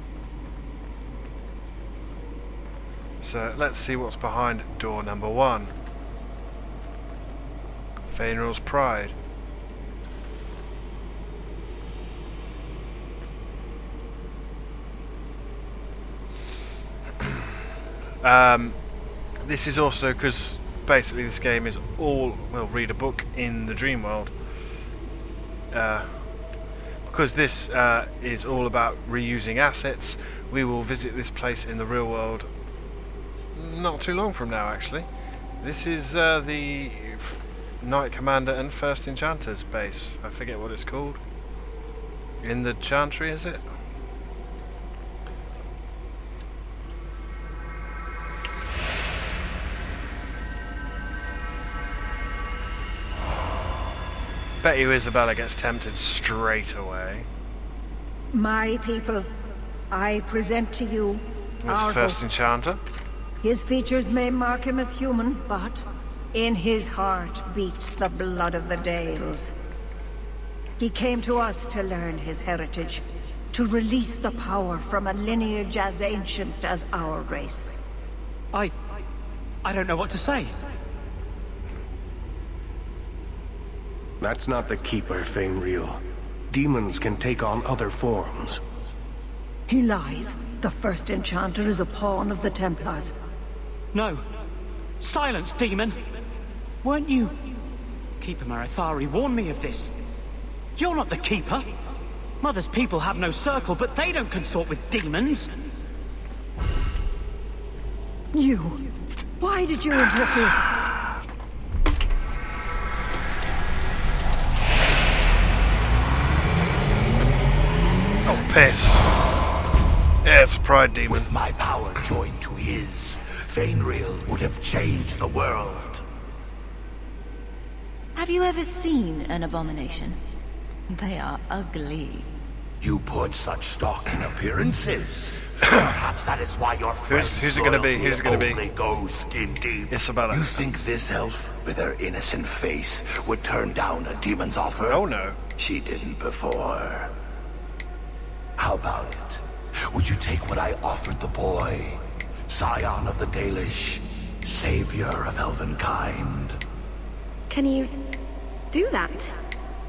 So let's see what's behind door number 1. Feynriel's pride. This is also because basically this game is all, well, read a book in the dream world. Because this is all about reusing assets, we will visit this place in the real world not too long from now, actually. This is the Knight Commander and First Enchanter's base. I forget what it's called. In the Chantry, is it? Bet you Isabella gets tempted straight away. My people, I present to you This First Enchanter. His features may mark him as human, but in his heart beats the blood of the Dales. He came to us to learn his heritage, to release the power from a lineage as ancient as our race. I don't know what to say. That's not the Keeper, Feynriel. Demons can take on other forms. He lies. The First Enchanter is a pawn of the Templars. No. Silence, demon! Weren't you... Keeper Marathari warned me of this. You're not the Keeper. Mother's people have no circle, but they don't consort with demons. You... Why did you interfere? piss. Yeah, it's a pride demon. With my power joined to his, Fainriel would have changed the world. Have you ever seen an abomination? They are ugly. You put such stock in appearances. Perhaps that is why your friends Who's it gonna be? Who's it gonna be? only go skin deep. Isabella. You think this elf, with her innocent face, would turn down a demon's offer? Oh no. She didn't before. How about it? Would you take what I offered the boy? Scion of the Dalish, savior of elvenkind. Can you do that?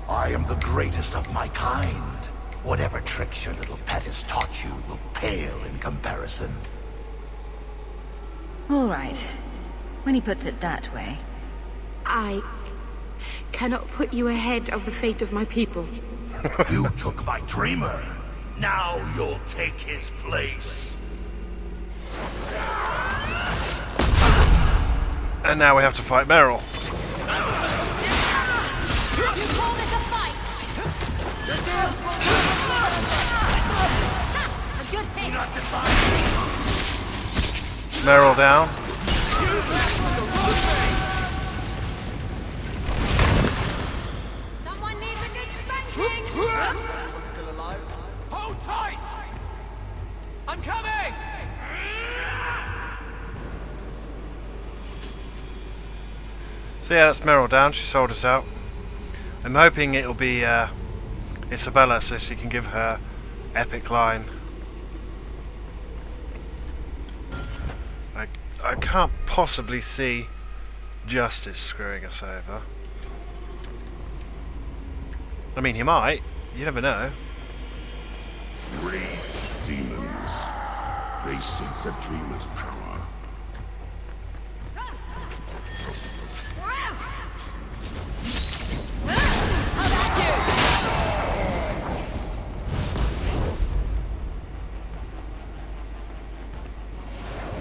I am the greatest of my kind. Whatever tricks your little pet has taught you will pale in comparison. All right. When he puts it that way. I cannot put you ahead of the fate of my people. You took my dreamer. Now you'll take his place. And now we have to fight Meryl. You call this a fight? A good hit. Meryl down. Someone needs a good spanking. Still alive? Hold tight! I'm coming! So yeah, that's Meryl down. She sold us out. I'm hoping it'll be Isabella so she can give her epic line. I can't possibly see Justice screwing us over. I mean, he might. You never know. Great demons. They seek the dreamer's power.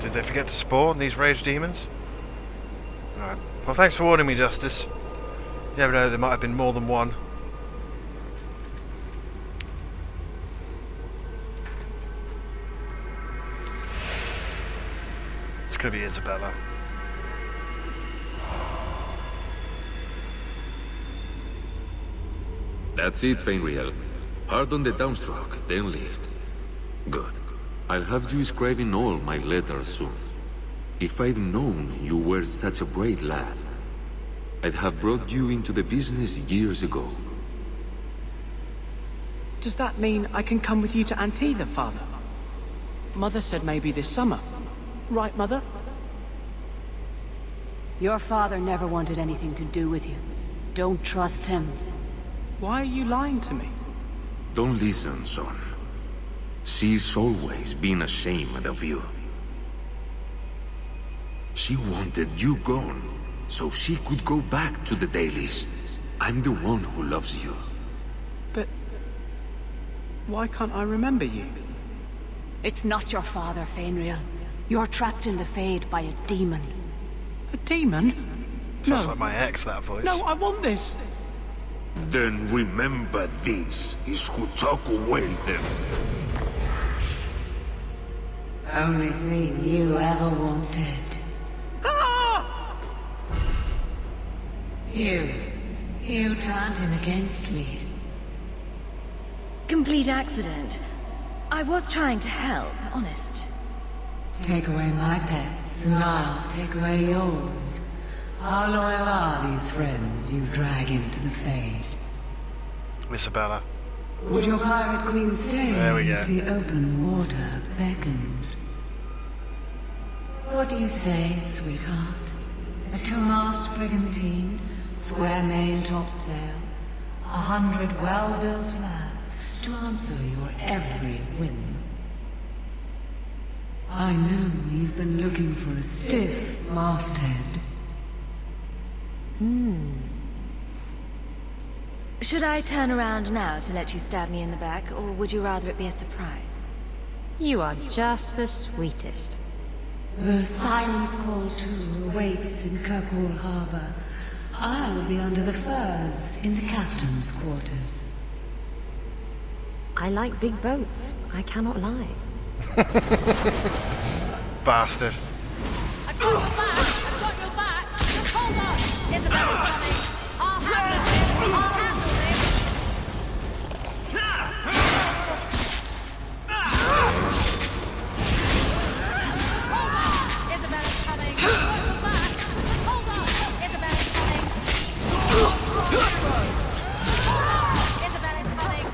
Did they forget to spawn these rage demons? Alright. Well, thanks for warning me, Justice. You never know, there might have been more than one. It's gonna be Isabella. That's it, Fainriel. Pardon the downstroke, then lift. Good. I'll have you scribing all my letters soon. If I'd known you were such a brave lad, I'd have brought you into the business years ago. Does that mean I can come with you to Antitha, Father? Mother said maybe this summer. Right, Mother? Your father never wanted anything to do with you. Don't trust him. Why are you lying to me? Don't listen, son. She's always been ashamed of you. She wanted you gone, so she could go back to the dailies. I'm the one who loves you. But why can't I remember you? It's not your father, Fainriel. You're trapped in the Fade by a demon. A demon? Sounds No. like my ex, that voice. No, I want this. Then remember, this is who took away them. Only thing you ever wanted. You turned him against me. Complete accident. I was trying to help, honest. Take away my pets, and I'll take away yours. How loyal are these friends you drag into the Fade? Isabella. Would your pirate queen stay There we go. if the open water beckoned? What do you say, sweetheart? A two-mast brigantine, square main topsail, 100 well-built lads to answer your every whim. I know you've been looking for a stiff masthead. Should I turn around now to let you stab me in the back, or would you rather it be a surprise? You are just the sweetest. The silence call too awaits in Kirkwall Harbor. I will be under the firs in the captain's quarters. I like big boats. I cannot lie. Bastard. I've got your back! I've got your back! Just hold on! Isabel is coming! I'll handle this! I'll handle this! Hold on! Isabel is coming! I've got your back! Just hold on! Isabel is coming! Isabel is coming!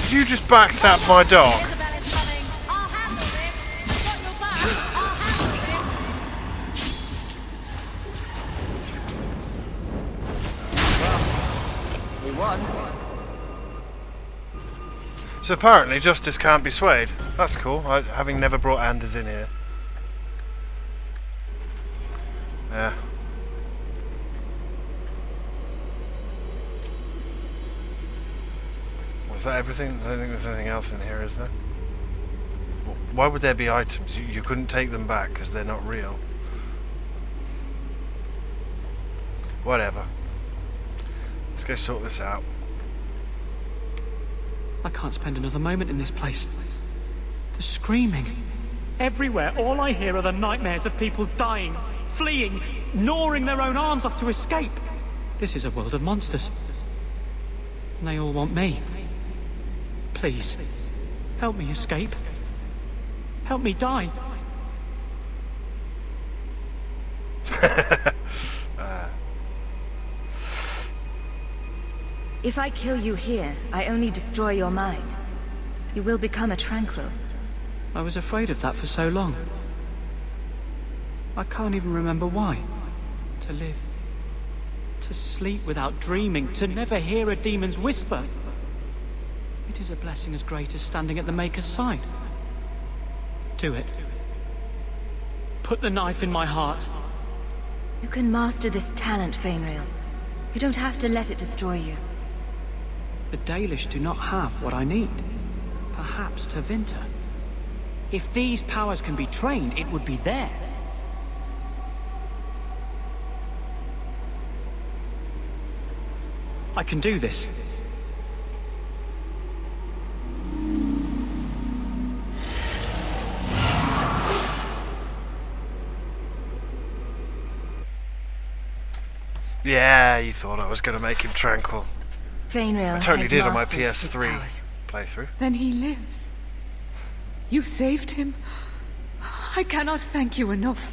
Did you just backstab my dog? Isabel is coming! I'll handle this! I've got your back! I'll handle this! We won. So apparently justice can't be swayed. That's cool, having never brought Anders in here. Yeah. Was that everything? I don't think there's anything else in here, is there? Why would there be items? You couldn't take them back because they're not real. Whatever. Let's go sort this out. I can't spend another moment in this place. The screaming. Everywhere, all I hear are the nightmares of people dying, fleeing, gnawing their own arms off to escape. This is a world of monsters. And they all want me. Please, help me escape. Help me die. If I kill you here, I only destroy your mind. You will become a tranquil. I was afraid of that for so long. I can't even remember why. To live. To sleep without dreaming. To never hear a demon's whisper. It is a blessing as great as standing at the Maker's side. Do it. Put the knife in my heart. You can master this talent, Fainreal. You don't have to let it destroy you. The Dalish do not have what I need. Perhaps Tevinter. If these powers can be trained, it would be there. I can do this. Yeah, you thought I was going to make him tranquil. Fainreal I totally has did on my mastered his PS3 powers. playthrough. Then he lives. You saved him. I cannot thank you enough.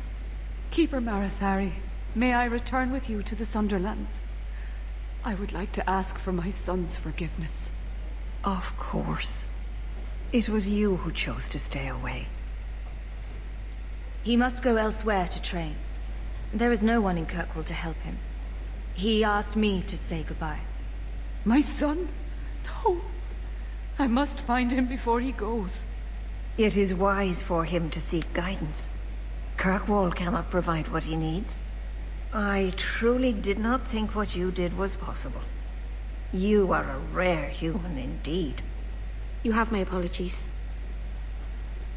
Keeper Marathari, may I return with you to the Sunderlands? I would like to ask for my son's forgiveness. Of course. It was you who chose to stay away. He must go elsewhere to train. There is no one in Kirkwall to help him. He asked me to say goodbye. My son? No. I must find him before he goes. It is wise for him to seek guidance. Kirkwall cannot provide what he needs. I truly did not think what you did was possible. You are a rare human indeed. You have my apologies.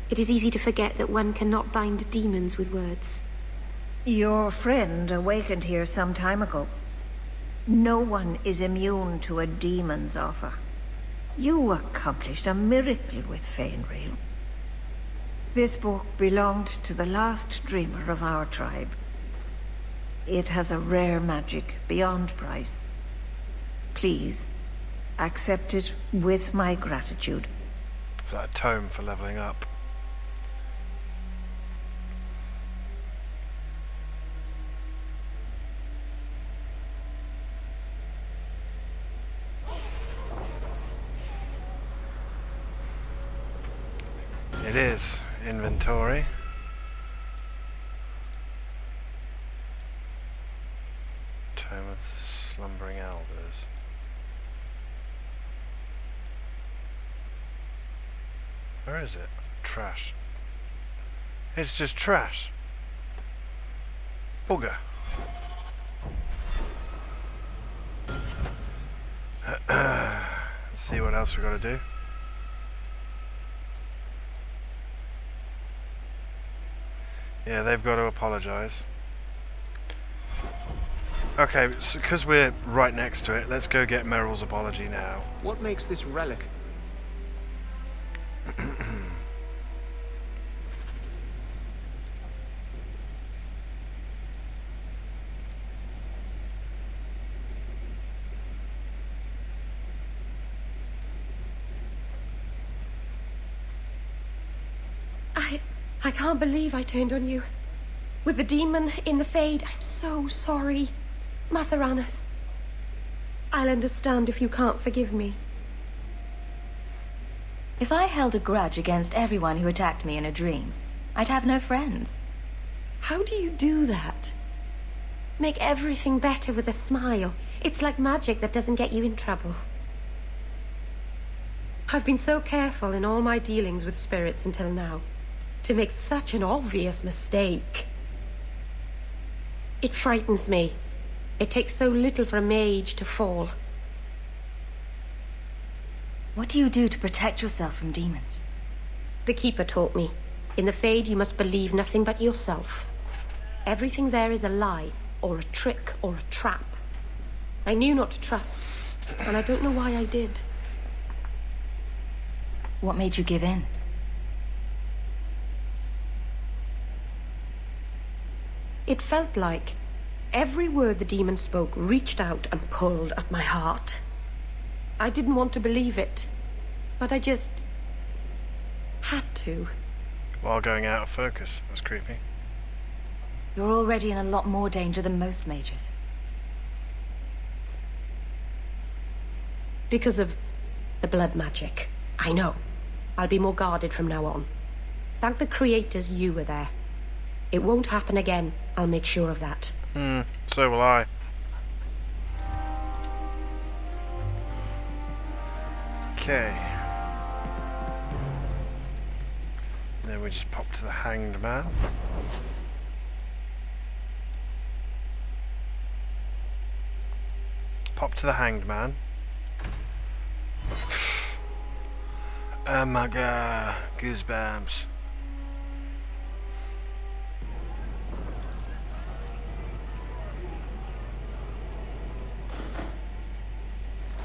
It is easy to forget that one cannot bind demons with words. Your friend awakened here some time ago. No one is immune to a demon's offer. You accomplished a miracle with Fainreal. This book belonged to the last dreamer of our tribe. It has a rare magic beyond price. Please, accept it with my gratitude. Is that a tome for leveling up? It is. Inventory. Tome of the Slumbering Elders. Where is it? Trash. It's just trash. Bugger. Let's see what else we got to do. Yeah, they've got to apologise. Okay, because we're right next to it, let's go get Meryl's apology now. What makes this relic? I can't believe I turned on you. With the demon in the Fade, I'm so sorry. Masaranas. I'll understand if you can't forgive me. If I held a grudge against everyone who attacked me in a dream, I'd have no friends. How do you do that? Make everything better with a smile. It's like magic that doesn't get you in trouble. I've been so careful in all my dealings with spirits until now, to make such an obvious mistake. It frightens me. It takes so little for a mage to fall. What do you do to protect yourself from demons? The Keeper taught me. In the Fade, you must believe nothing but yourself. Everything there is a lie, or a trick, or a trap. I knew not to trust, and I don't know why I did. What made you give in? It felt like every word the demon spoke reached out and pulled at my heart. I didn't want to believe it, but I just had to. While going out of focus. That was creepy. You're already in a lot more danger than most mages. Because of the blood magic. I know. I'll be more guarded from now on. Thank the creators you were there. It won't happen again. I'll make sure of that. So will I. Okay. Then we just pop to the Hanged Man. Pop to the Hanged Man. Oh my god, goosebumps.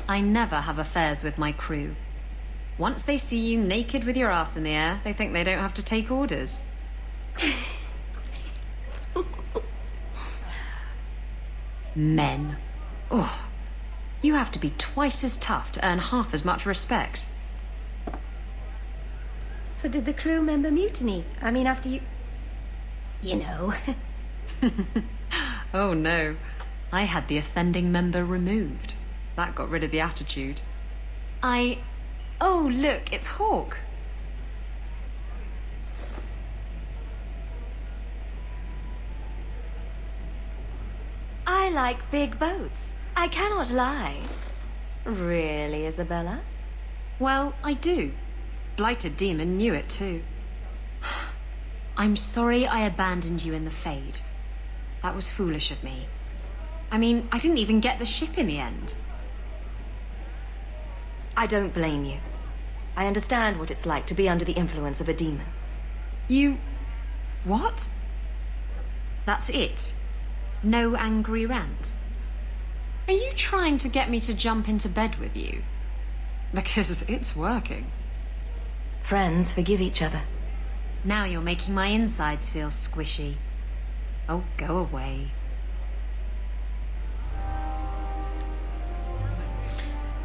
I never have affairs with my crew. Once they see you naked with your ass in the air, they think they don't have to take orders. Men. Oh, you have to be twice as tough to earn half as much respect. So did the crew member mutiny? I mean, after you... You know. Oh no. I had the offending member removed. That got rid of the attitude. Oh, look, it's Hawk. I like big boats. I cannot lie. Really, Isabella? Well, I do. Blighted Demon knew it too. I'm sorry I abandoned you in the Fade. That was foolish of me. I mean, I didn't even get the ship in the end. I don't blame you. I understand what it's like to be under the influence of a demon. You... what? That's it? No angry rant? Are you trying to get me to jump into bed with you? Because it's working. Friends forgive each other. Now you're making my insides feel squishy. Oh, go away.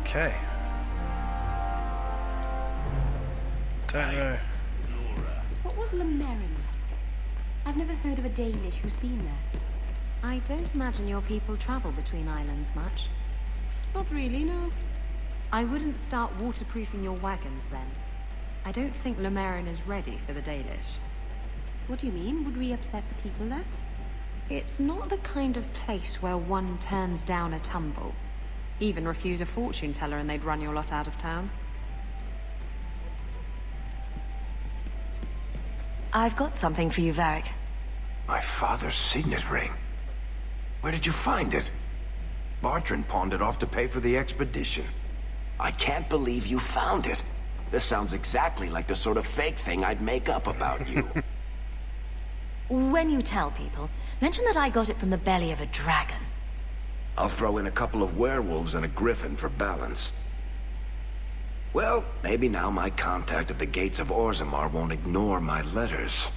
Okay. Don't know. What was Lemerin like? I've never heard of a Dalish who's been there. I don't imagine your people travel between islands much. Not really, no. I wouldn't start waterproofing your wagons then. I don't think Lemerin is ready for the Dalish. What do you mean? Would we upset the people there? It's not the kind of place where one turns down a tumble. Even refuse a fortune teller and they'd run your lot out of town. I've got something for you, Varric. My father's signet ring. Where did you find it? Bartrand pawned it off to pay for the expedition. I can't believe you found it. This sounds exactly like the sort of fake thing I'd make up about you. When you tell people, mention that I got it from the belly of a dragon. I'll throw in a couple of werewolves and a griffin for balance. Well, maybe now my contact at the gates of Orzammar won't ignore my letters.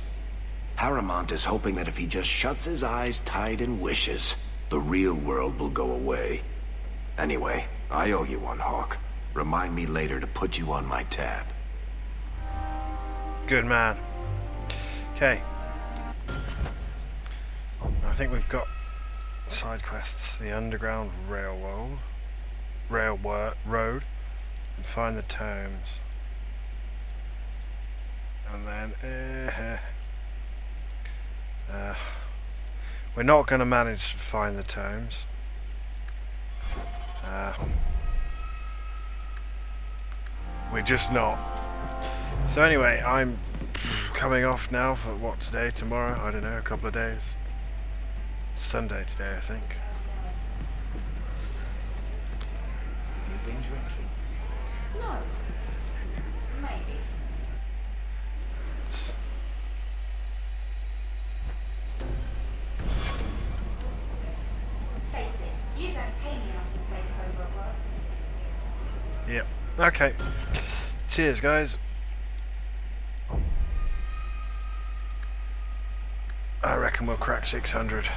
Harrimont is hoping that if he just shuts his eyes tight and wishes, the real world will go away. Anyway, I owe you one, Hawke. Remind me later to put you on my tab. Good man. Okay. I think we've got side quests. The Underground Road, and find the tomes. And then we're not going to manage to find the tomes. We're just not. So anyway, I'm coming off now for what, today, tomorrow, I don't know, a couple of days. Sunday today, I think. You've been drinking? No. Maybe. It's Face it, you don't pay me enough to stay sober at work. Yep. Okay. Cheers, guys. I reckon we'll crack 600.